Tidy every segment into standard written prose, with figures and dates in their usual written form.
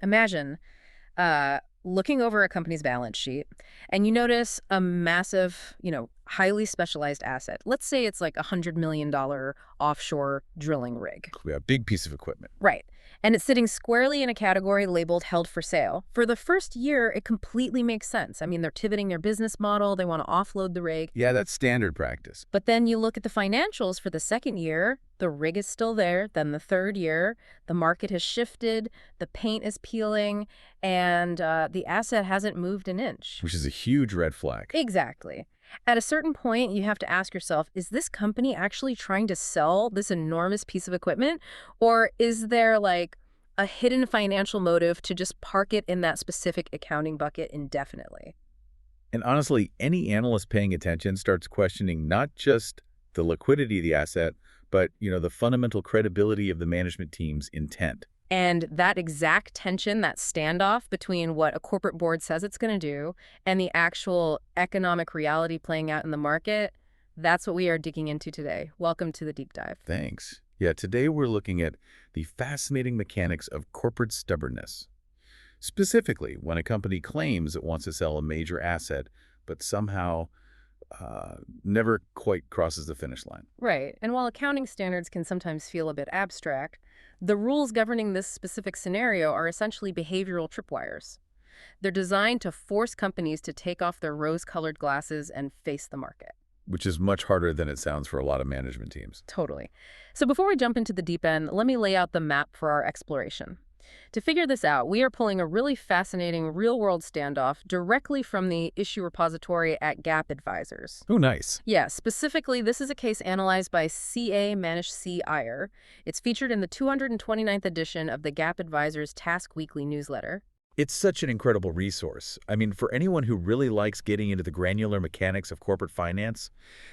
Imagine looking over a company's balance sheet and you notice a massive, highly specialized asset. Let's say it's like $100 million offshore drilling rig. Yeah, big piece of equipment. Right. And it's sitting squarely in a category labeled held for sale. For the first year, it completely makes sense. I mean, they're pivoting their business model. They want to offload the rig. Yeah, that's standard practice. But then you look at the financials for the second year, the rig is still there. Then the third year, the market has shifted, the paint is peeling, and the asset hasn't moved an inch. Which is a huge red flag. Exactly. At a certain point, you have to ask yourself, is this company actually trying to sell this enormous piece of equipment? Or is there like a hidden financial motive to just park it in that specific accounting bucket indefinitely? And honestly, any analyst paying attention starts questioning not just the liquidity of the asset, but, the fundamental credibility of the management team's intent. And that exact tension, that standoff between what a corporate board says it's going to do and the actual economic reality playing out in the market, that's what we are digging into today. Welcome to the deep dive. Thanks. Yeah, today we're looking at the fascinating mechanics of corporate stubbornness. Specifically, when a company claims it wants to sell a major asset, but somehow never quite crosses the finish line. Right. And while accounting standards can sometimes feel a bit abstract, the rules governing this specific scenario are essentially behavioral tripwires. They're designed to force companies to take off their rose-colored glasses and face the market. Which is much harder than it sounds for a lot of management teams. Totally. So before we jump into the deep end, let me lay out the map for our exploration. To figure this out, we are pulling a really fascinating real-world standoff directly from the issue repository at Gap Advisors. Oh, nice. Yeah, specifically, this is a case analyzed by C.A. Manish C. Iyer. It's featured in the 229th edition of the Gap Advisors Task Weekly newsletter. It's such an incredible resource. I mean, for anyone who really likes getting into the granular mechanics of corporate finance,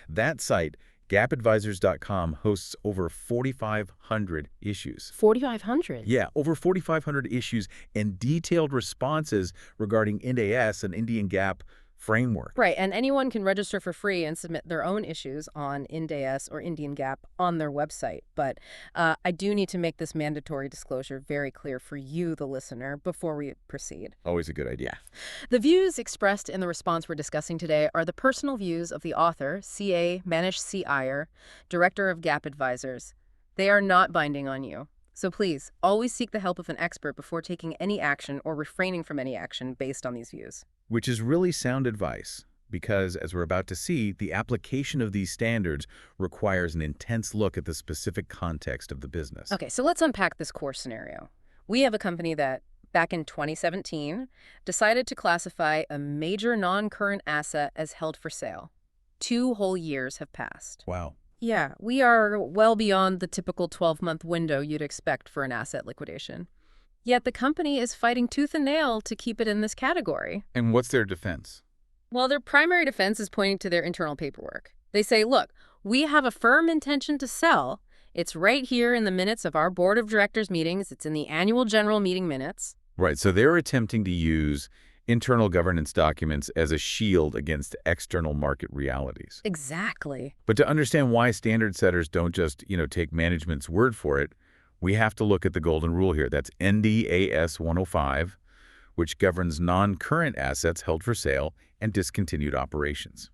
that site, gapadvisors.com, hosts over 4,500 issues. 4,500? Yeah, over 4,500 issues and detailed responses regarding Ind AS and Indian GAAP framework. Right, and anyone can register for free and submit their own issues on Ind AS or Indian GAAP on their website. But I do need to make this mandatory disclosure very clear for you, the listener, before we proceed. Always a good idea. The views expressed in the response we're discussing today are the personal views of the author, C.A. Manish C. Iyer, director of Gap Advisors. They are not binding on you. So please, always seek the help of an expert before taking any action or refraining from any action based on these views. Which is really sound advice, because as we're about to see, the application of these standards requires an intense look at the specific context of the business. Okay, so let's unpack this core scenario. We have a company that, back in 2017, decided to classify a major non-current asset as held for sale. 2 whole years have passed. Wow. Yeah, we are well beyond the typical 12-month window you'd expect for an asset liquidation. Yet the company is fighting tooth and nail to keep it in this category. And what's their defense? Well, their primary defense is pointing to their internal paperwork. They say, look, we have a firm intention to sell. It's right here in the minutes of our board of directors meetings. It's in the annual general meeting minutes. Right, so they're attempting to use internal governance documents as a shield against external market realities. Exactly. But to understand why standard setters don't just, take management's word for it, we have to look at the golden rule here. That's NDAS 105, which governs non-current assets held for sale and discontinued operations.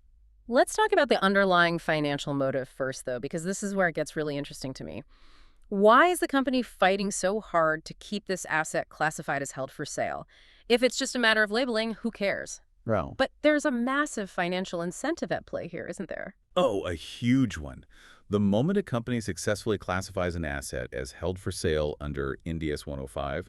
Let's talk about the underlying financial motive first, though, because this is where it gets really interesting to me. Why is the company fighting so hard to keep this asset classified as held for sale? If it's just a matter of labeling, who cares? Well, But there's a massive financial incentive at play here, isn't there? oh, a huge one. The moment a company successfully classifies an asset as held for sale under NDS 105,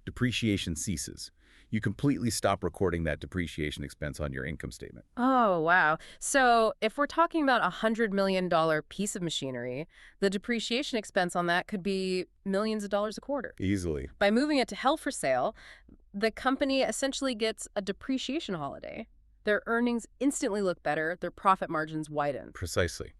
depreciation ceases. You completely stop recording that depreciation expense on your income statement. Oh, wow. So if we're talking about $100 million piece of machinery, the depreciation expense on that could be millions of dollars a quarter. Easily. By moving it to held for sale, the company essentially gets a depreciation holiday. Their earnings instantly look better, their profit margins widen. Precisely.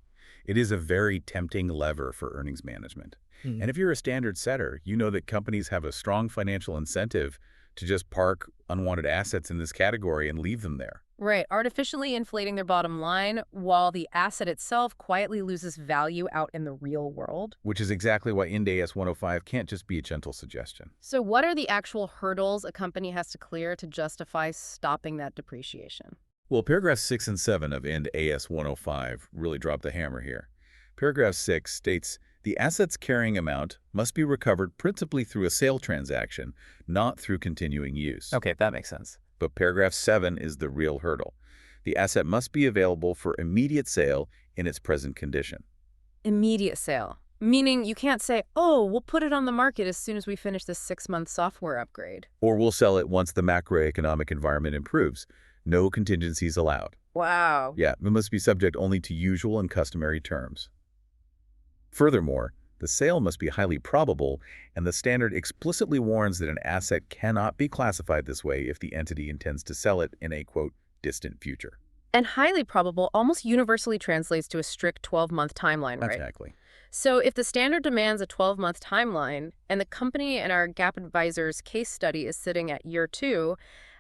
It is a very tempting lever for earnings management. And if you're a standard setter, you know that companies have a strong financial incentive to just park unwanted assets in this category and leave them there. Right, artificially inflating their bottom line while the asset itself quietly loses value out in the real world. Which is exactly why IND AS 105 can't just be a gentle suggestion. So what are the actual hurdles a company has to clear to justify stopping that depreciation? Well, paragraphs 6 and 7 of IND AS 105 really drop the hammer here. Paragraph 6 states, the asset's carrying amount must be recovered principally through a sale transaction, not through continuing use. Okay, that makes sense. But paragraph 7 is the real hurdle. The asset must be available for immediate sale in its present condition. Immediate sale. Meaning you can't say, oh, we'll put it on the market as soon as we finish this 6-month software upgrade. Or we'll sell it once the macroeconomic environment improves. No contingencies allowed. Wow. Yeah, it must be subject only to usual and customary terms. Furthermore, the sale must be highly probable, and the standard explicitly warns that an asset cannot be classified this way if the entity intends to sell it in a, quote, distant future. And highly probable almost universally translates to a strict 12-month timeline, right? Exactly. So if the standard demands a 12-month timeline, and the company in our Gap Advisors case study is sitting at year 2,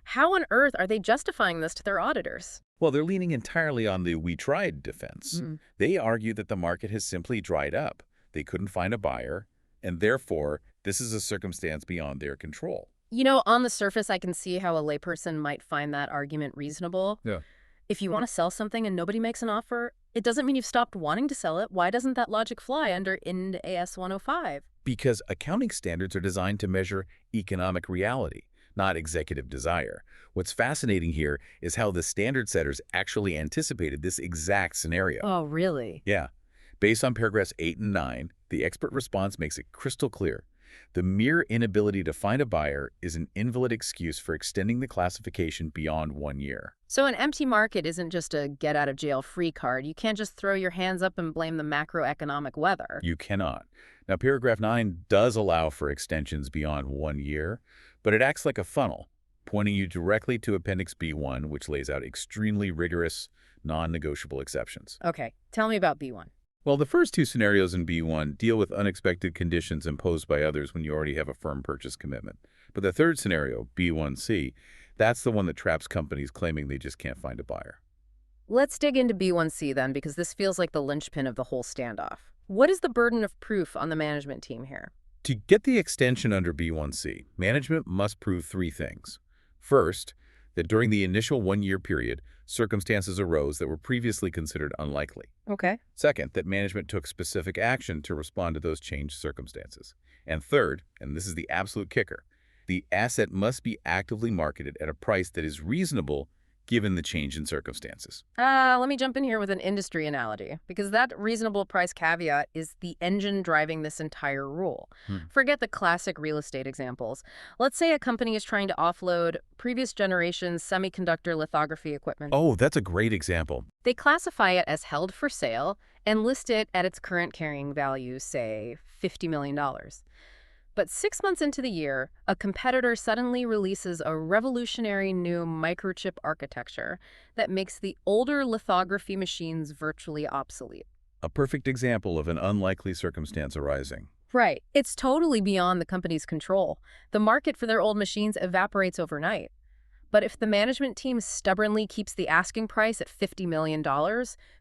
how on earth are they justifying this to their auditors? Well, they're leaning entirely on the "we tried" defense. They argue that the market has simply dried up. They couldn't find a buyer, and therefore, this is a circumstance beyond their control. You know, on the surface, I can see how a layperson might find that argument reasonable. Yeah. If you want to sell something and nobody makes an offer, it doesn't mean you've stopped wanting to sell it. Why doesn't that logic fly under IND AS 105? Because accounting standards are designed to measure economic reality, not executive desire. What's fascinating here is how the standard setters actually anticipated this exact scenario. Oh, really? Yeah. Based on paragraphs 8 and 9, the expert response makes it crystal clear. The mere inability to find a buyer is an invalid excuse for extending the classification beyond 1 year. So an empty market isn't just a get-out-of-jail-free card. You can't just throw your hands up and blame the macroeconomic weather. You cannot. Now, paragraph 9 does allow for extensions beyond 1 year, but it acts like a funnel, pointing you directly to Appendix B1, which lays out extremely rigorous, non-negotiable exceptions. Okay, tell me about B1. Well, the first two scenarios in B1 deal with unexpected conditions imposed by others when you already have a firm purchase commitment. But the third scenario, B1C, that's the one that traps companies claiming they just can't find a buyer. Let's dig into B1C then, because this feels like the linchpin of the whole standoff. What is the burden of proof on the management team here? To get the extension under B1C, management must prove 3 things. First, that during the initial 1-year period, circumstances arose that were previously considered unlikely. Okay. Second, that management took specific action to respond to those changed circumstances. And third, and this is the absolute kicker, the asset must be actively marketed at a price that is reasonable given the change in circumstances. Let me jump in here with an industry analogy, because that reasonable price caveat is the engine driving this entire rule. Forget the classic real estate examples. Let's say a company is trying to offload previous generation semiconductor lithography equipment. Oh, that's a great example. They classify it as held for sale and list it at its current carrying value, say $50 million. But 6 months into the year, a competitor suddenly releases a revolutionary new microchip architecture that makes the older lithography machines virtually obsolete. A perfect example of an unlikely circumstance arising. Right. It's totally beyond the company's control. The market for their old machines evaporates overnight. But if the management team stubbornly keeps the asking price at $50 million,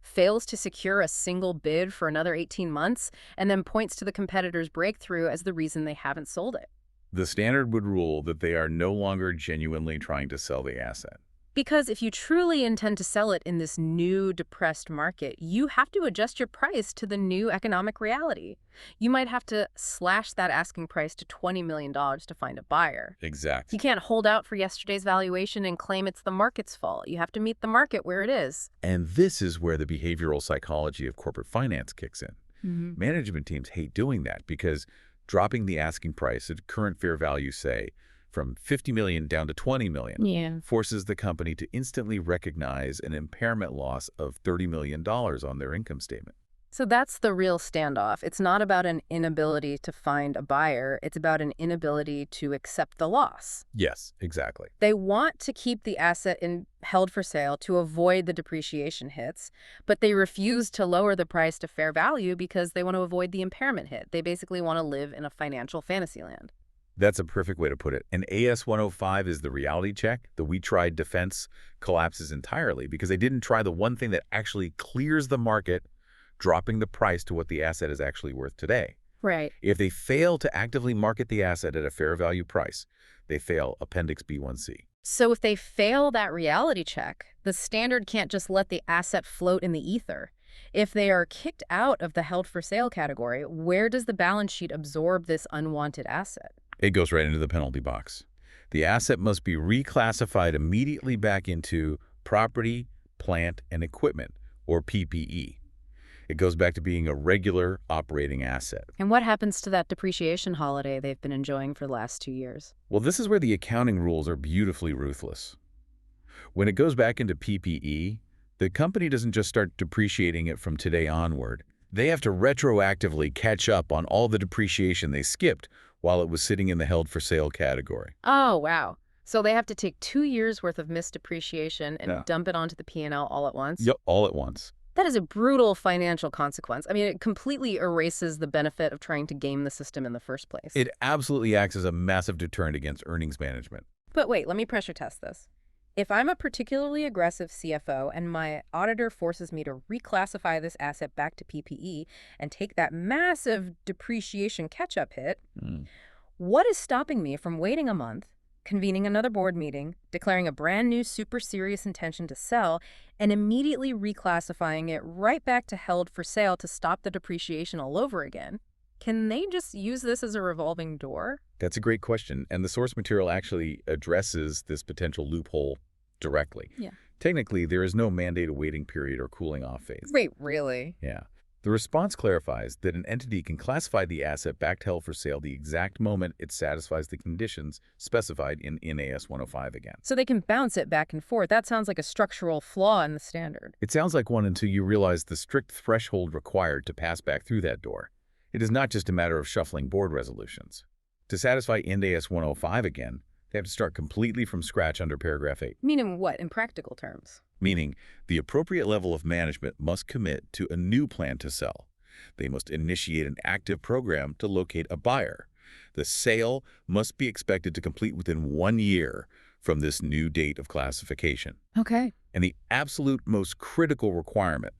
fails to secure a single bid for another 18 months, and then points to the competitor's breakthrough as the reason they haven't sold it. The standard would rule that they are no longer genuinely trying to sell the asset. Because if you truly intend to sell it in this new, depressed market, you have to adjust your price to the new economic reality. You might have to slash that asking price to $20 million to find a buyer. Exactly. You can't hold out for yesterday's valuation and claim it's the market's fault. You have to meet the market where it is. And this is where the behavioral psychology of corporate finance kicks in. Management teams hate doing that because dropping the asking price at current fair value, say, from $50 million down to $20 million, forces the company to instantly recognize an impairment loss of $30 million on their income statement. So that's the real standoff. It's not about an inability to find a buyer. It's about an inability to accept the loss. Yes, exactly. They want to keep the asset held for sale to avoid the depreciation hits, but they refuse to lower the price to fair value because they want to avoid the impairment hit. They basically want to live in a financial fantasy land. That's a perfect way to put it. And AS-105 is the reality check. The "we tried" defense collapses entirely because they didn't try the one thing that actually clears the market, dropping the price to what the asset is actually worth today. Right. If they fail to actively market the asset at a fair value price, they fail Appendix B1C. So if they fail that reality check, the standard can't just let the asset float in the ether. If they are kicked out of the held for sale category, where does the balance sheet absorb this unwanted asset? It goes right into the penalty box. The asset must be reclassified immediately back into property, plant, and equipment, or PPE. It goes back to being a regular operating asset. And what happens to that depreciation holiday they've been enjoying for the last 2 years? Well, this is where the accounting rules are beautifully ruthless. When it goes back into PPE, the company doesn't just start depreciating it from today onward. They have to retroactively catch up on all the depreciation they skipped while it was sitting in the held for sale category. Oh, wow. So they have to take 2 years worth of missed depreciation and Yeah. dump it onto the P&L all at once? Yep, all at once. That is a brutal financial consequence. I mean, it completely erases the benefit of trying to game the system in the first place. It absolutely acts as a massive deterrent against earnings management. But wait, let me pressure test this. If I'm a particularly aggressive CFO and my auditor forces me to reclassify this asset back to PPE and take that massive depreciation catch-up hit, what is stopping me from waiting a month, convening another board meeting, declaring a brand new super serious intention to sell, and immediately reclassifying it right back to held for sale to stop the depreciation all over again? Can they just use this as a revolving door? That's a great question, and the source material actually addresses this potential loophole directly. Yeah. Technically, there is no mandated waiting period or cooling off phase. Wait, really? Yeah. The response clarifies that an entity can classify the asset back to held for sale the exact moment it satisfies the conditions specified in AS-105 again. So they can bounce it back and forth. That sounds like a structural flaw in the standard. It sounds like one until you realize the strict threshold required to pass back through that door. It is not just a matter of shuffling board resolutions. To satisfy IND AS-105 again, they have to start completely from scratch under paragraph 8. Meaning what in practical terms? Meaning the appropriate level of management must commit to a new plan to sell. They must initiate an active program to locate a buyer. The sale must be expected to complete within 1 year from this new date of classification. Okay. And the absolute most critical requirement,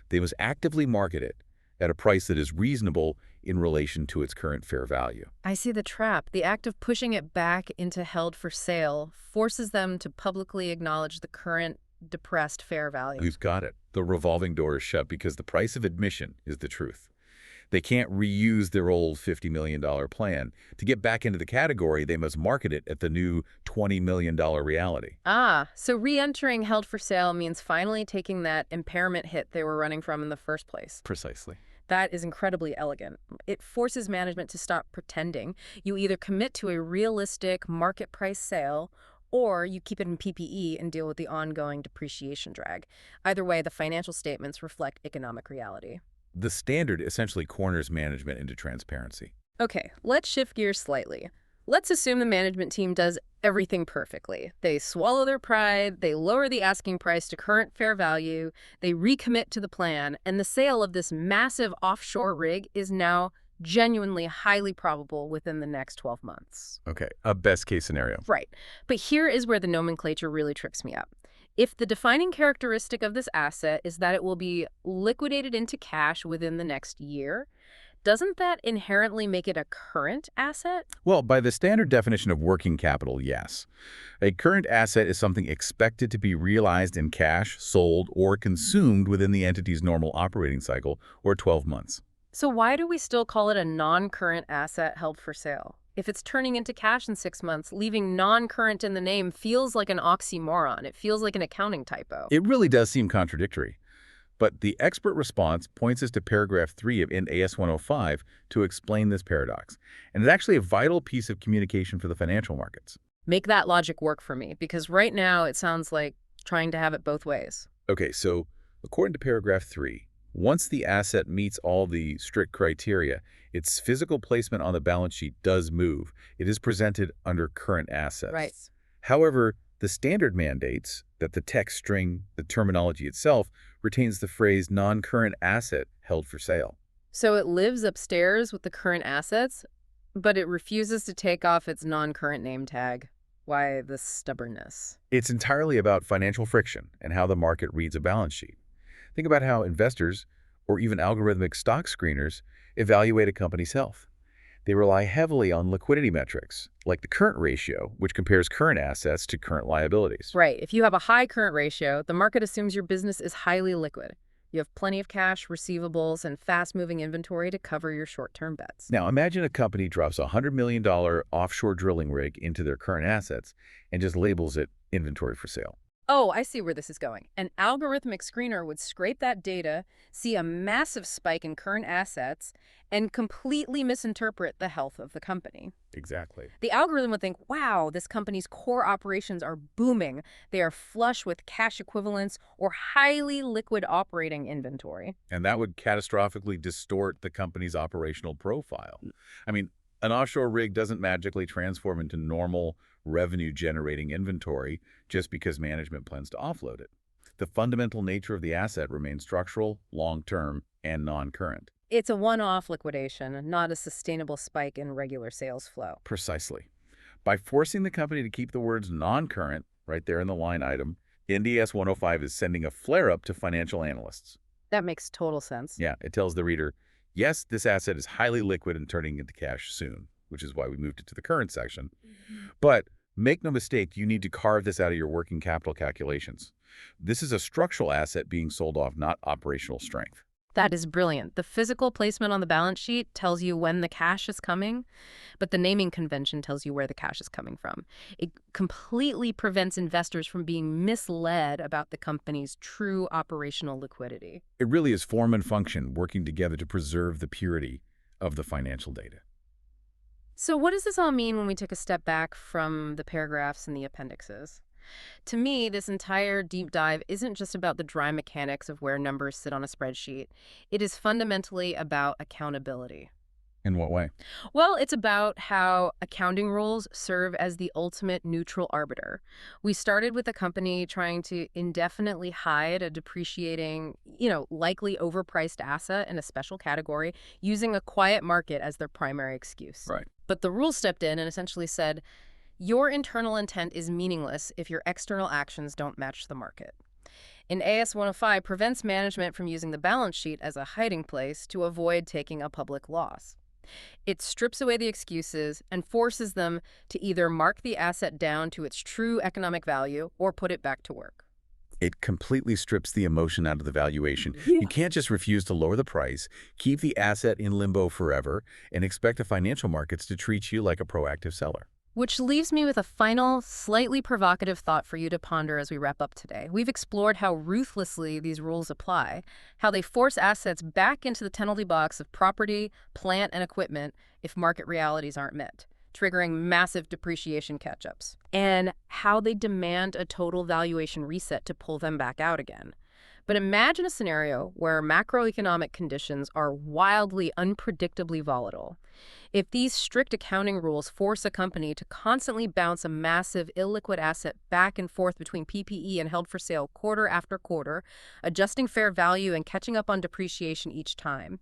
they must actively market it at a price that is reasonable in relation to its current fair value. I see the trap. The act of pushing it back into held for sale forces them to publicly acknowledge the current depressed fair value. Who's got it? The revolving door is shut because the price of admission is the truth. They can't reuse their old $50 million plan. To get back into the category, they must market it at the new $20 million reality. Ah, so re-entering held for sale means finally taking that impairment hit they were running from in the first place. Precisely. That is incredibly elegant. It forces management to stop pretending. You either commit to a realistic market price sale or you keep it in PPE and deal with the ongoing depreciation drag. Either way, the financial statements reflect economic reality. The standard essentially corners management into transparency. Okay, let's shift gears slightly. Let's assume the management team does everything perfectly. They swallow their pride, they lower the asking price to current fair value, they recommit to the plan, and the sale of this massive offshore rig is now genuinely highly probable within the next 12 months. Okay, a best case scenario. Right. But here is where the nomenclature really trips me up. If the defining characteristic of this asset is that it will be liquidated into cash within the next year, doesn't that inherently make it a current asset? Well, by the standard definition of working capital, yes. A current asset is something expected to be realized in cash, sold, or consumed within the entity's normal operating cycle, or 12 months. So why do we still call it a non-current asset held for sale? If it's turning into cash in 6 months, leaving non-current in the name feels like an oxymoron. It feels like an accounting typo. It really does seem contradictory. But the expert response points us to paragraph 3 of IND AS-105 to explain this paradox. And it's actually a vital piece of communication for the financial markets. Make that logic work for me, because right now it sounds like trying to have it both ways. Okay, so according to paragraph 3, once the asset meets all the strict criteria, its physical placement on the balance sheet does move. It is presented under current assets. Right. However, the standard mandates that the text string, the terminology itself, retains the phrase non-current asset held for sale. So it lives upstairs with the current assets, But it refuses to take off its non-current name tag. Why the stubbornness? It's entirely about financial friction and how the market reads a balance sheet. Think about how investors, or even algorithmic stock screeners, evaluate a company's health. They rely heavily on liquidity metrics, like the current ratio, which compares current assets to current liabilities. Right. If you have a high current ratio, the market assumes your business is highly liquid. You have plenty of cash, receivables, and fast-moving inventory to cover your short-term bets. Now, imagine a company drops a $100 million offshore drilling rig into their current assets and just labels it inventory for sale. Oh, I see where this is going. An algorithmic screener would scrape that data, see a massive spike in current assets, and completely misinterpret the health of the company. Exactly. The algorithm would think, wow, this company's core operations are booming. They are flush with cash equivalents or highly liquid operating inventory. And that would catastrophically distort the company's operational profile. I mean, an offshore rig doesn't magically transform into normal revenue-generating inventory just because management plans to offload it. The fundamental nature of the asset remains structural, long-term, and non-current. It's a one-off liquidation, not a sustainable spike in regular sales flow. Precisely. By forcing the company to keep the words non-current right there in the line item, NDS 105 is sending a flare-up to financial analysts. That makes total sense. Yeah, it tells the reader, yes, this asset is highly liquid and turning into cash soon, which is why we moved it to the current section. But make no mistake, you need to carve this out of your working capital calculations. This is a structural asset being sold off, not operational strength. That is brilliant. The physical placement on the balance sheet tells you when the cash is coming, but the naming convention tells you where the cash is coming from. It completely prevents investors from being misled about the company's true operational liquidity. It really is form and function working together to preserve the purity of the financial data. So what does this all mean when we take a step back from the paragraphs and the appendixes? To me, this entire deep dive isn't just about the dry mechanics of where numbers sit on a spreadsheet. It is fundamentally about accountability. In what way? Well, it's about how accounting rules serve as the ultimate neutral arbiter. We started with a company trying to indefinitely hide a depreciating, likely overpriced asset in a special category, using a quiet market as their primary excuse. Right. But the rule stepped in and essentially said, your internal intent is meaningless if your external actions don't match the market. And AS 105 prevents management from using the balance sheet as a hiding place to avoid taking a public loss. It strips away the excuses and forces them to either mark the asset down to its true economic value or put it back to work. It completely strips the emotion out of the valuation. You can't just refuse to lower the price, keep the asset in limbo forever, and expect the financial markets to treat you like a proactive seller. Which leaves me with a final, slightly provocative thought for you to ponder as we wrap up today. We've explored how ruthlessly these rules apply, how they force assets back into the penalty box of property, plant, and equipment if market realities aren't met, triggering massive depreciation catch-ups, and how they demand a total valuation reset to pull them back out again. But imagine a scenario where macroeconomic conditions are wildly, unpredictably volatile. If these strict accounting rules force a company to constantly bounce a massive illiquid asset back and forth between PPE and held for sale quarter after quarter, adjusting fair value and catching up on depreciation each time,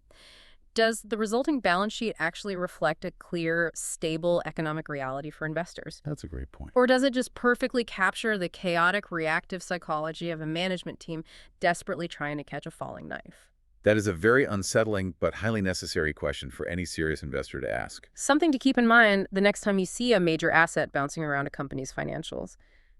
does the resulting balance sheet actually reflect a clear, stable economic reality for investors? That's a great point. Or does it just perfectly capture the chaotic, reactive psychology of a management team desperately trying to catch a falling knife? That is a very unsettling but highly necessary question for any serious investor to ask. Something to keep in mind the next time you see a major asset bouncing around a company's financials.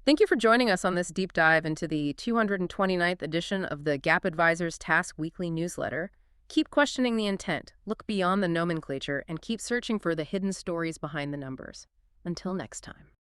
Thank you for joining us on this deep dive into the 229th edition of the Gap Advisors Task Weekly newsletter. Keep questioning the intent, look beyond the nomenclature, and keep searching for the hidden stories behind the numbers. Until next time.